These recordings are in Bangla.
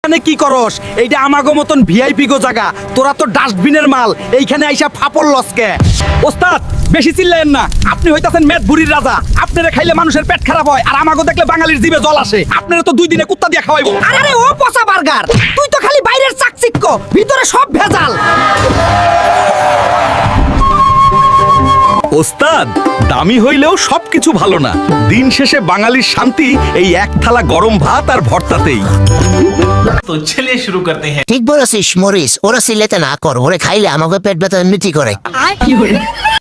এখানে কি করস? এইটা আমাগো মতন ভিআইপি গো জায়গা, তোরা তো ডাস্টবিনের মাল, এইখানে আইসা ফাপড় লসকে। ওস্তাদ বেশি চিল্লায়েন না, আপনি হইতাছেন মেদ বুড়ির রাজা। আপনারা খাইলে মানুষের পেট খারাপ হয়, আর আমাগো দেখলে বাঙালির জিভে জল আসে। আপনারা তো 2 দিনে কুত্তা দিয়ে খাওয়াইবো। আরে ও পচা বার্গার, তুই তো খালি বাইরের চাকচিক্য, ভিতরে সব ভেজাল। ওস্তাদ দামি হইলেও সবকিছু ভালো না, দিন শেষে বাঙালির শান্তি এই এক থালা গরম ভাত আর ভর্তাতেই। तो चलिए शुरू करते हैं। ঠিক বলেছিস মরিস, ওরা সিলেতে না কর, ওরে খাইলে আমাকে পেট ব্যথা এমনিতি করে।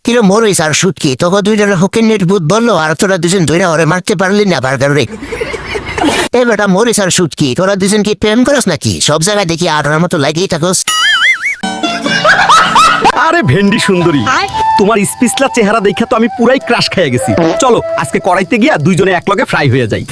কিরে মরিস আর সুটকি, তোকে দুইটা হকের নেট বুধ বললো, আর তোরা দুজন দুইটা ওরে মারতে পারলি না বার্গার রে। এ বেটা মরিস আর সুটকি, তোরা দুজন কি প্রেম করস নাকি? সব জায়গায় দেখি আটার মতো লাগিয়ে থাকস। আরে ভেন্ডি সুন্দরী, তোমার স্পিসলা চেহারা দেখা তো আমি পুরাই ক্রাশ খেয়ে গেছি। চলো আজকে কড়াইতে গিয়া দুইজনে একলগে ফ্রাই হয়ে যাই।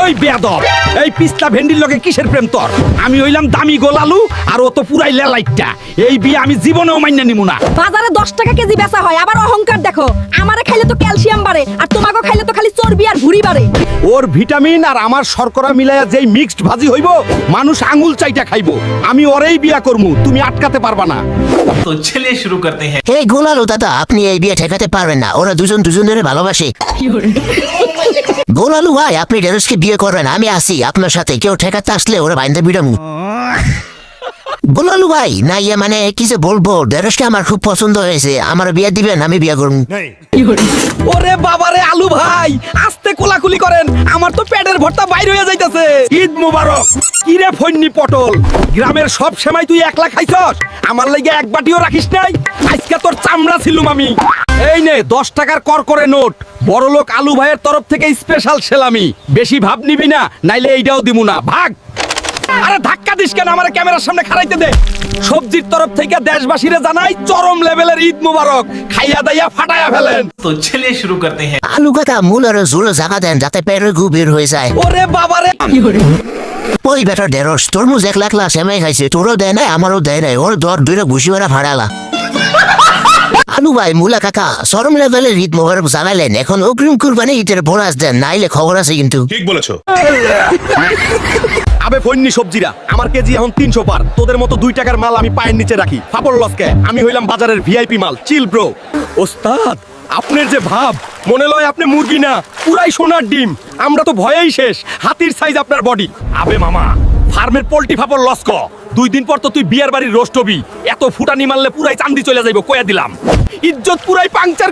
ওই বেয়াদব, এই পিসলা ভেন্ডির লগে কিসের প্রেম তোর? আমি হইলাম দামি গোলালু, আর ও তো পুরাই লেলাইটটা। এই বিয়ে আমি জীবনেও মাইনা নিমু না। বাজারে 10 টাকা কেজি বেচা হয়, আবার অহংকার দেখো। আমারে খাইলে তো ক্যালসিয়াম বাড়ে, আর তোমাকে খাইলে তো খালি চর্বি আর ভুঁড়ি বাড়ে। ওর ভিটামিন আর আমার শর্করা মিলাইয়া যেই মিক্সড ভাজি হইব, মানুষ আঙুল চাইটা খাইবো। আমি ওরেই বিয়া করমু, তুমি আটকাতে পারবা না। तो चलिए शुरू करते हैं। এই গোলালো দাদা, আপনি এই বিয়ে ঠেকাতে পারবেন না, ওরা দুজন দুজনের ভালোবাসে। গোলালু ভাই, আপনি ঢেরসকে বিয়ে করবেন, আমি আসি আপনার সাথে। কেউ ঠেকাতে আসলে ওরা বাইন্দে বিড়ামু। গোলালু ভাই, না ইয়ে মানে কি যে বলবো, ঢেরসকে আমার খুব পছন্দ হয়েছে, আমার বিয়ে দিবেন, আমি বিয়ে করবো। ওরে বাবারে আলু ভাই, আস্তে কোলাকুলি করেন, আমার তো পেটের ভর্তা বাইর হয়ে যাইতাছে। ঈদ মোবারক। কিরে ফন্নি পটল, গ্রামের সব সেমাই তুই একলা খাইছস, আমার লাগি এক বাটিও রাখিস নাই? আজকে তোর চামড়া ছিলুম আমি। এই নে 10 টাকার করকরে নোট, বড়লোক আলু ভাইয়ের তরফ থেকে স্পেশাল সেলামি। বেশি ভাব নিবি না, নাইলে এইটাও দিমু না, ভাগ। আরে ধাক্কা দিস কেন? আমার ক্যামেরার সামনে খাড়াইতে দে। সবজির তরফ থেকে দেশবাসীরে জানাই চরম লেভেলের ঈদ মোবারক। খাইয়া দাইয়া ফাটাইয়া ফেলেন। तो चलिए शुरू करते हैं। আলু কাটা মূল আর জোরে জায়গা দেন, যাতে পেটের গু বের হয়ে যায়। ওরে বাবারে, ওই বেটার ঢেরস তরমুজ 1 লাখ সেমাই খাইছে, তোরও দেয় নাই আমারও দেয় নাই, ওর দর দুইটা ঘুষি মারা ফাড়ালা। আলু ভাই, মুলা কাকা, চরম লেভেলের ঈদ মোবারক জানাইলেন, এখন অগ্রিম কুরবানি ঈদের বোনাস দেন, নাইলে খবর আছে কিন্তু। ঠিক বলেছো। আবে ফন্নি সবজিরা, আমার কেজি এখন 300 পার। তোদের মতো 2 টাকার মাল আমি পায়ের নিচে রাখি, ফাপড় লসকে। আমি হইলাম বাজারের ভিআইপি মাল, চিল ব্রো। ওস্তাদ আপনার যে ভাব, মনে লয় আপনি মুরগি না, পুরাই সোনার ডিম। আমরা তো ভয়েই শেষ, হাতির সাইজ আপনার বডি। আবে মামা, ফার্মের পোল্ট্রি ফাপড় লস্ক। 2 দিন পর তো তুই বিয়ার বাড়ির রোস্ট হবি। এত ফুটানি মারলে পুরাই চান্দি চলে যাইব, কয়া দিলাম। ইজ্জত পুরাই পাংচার।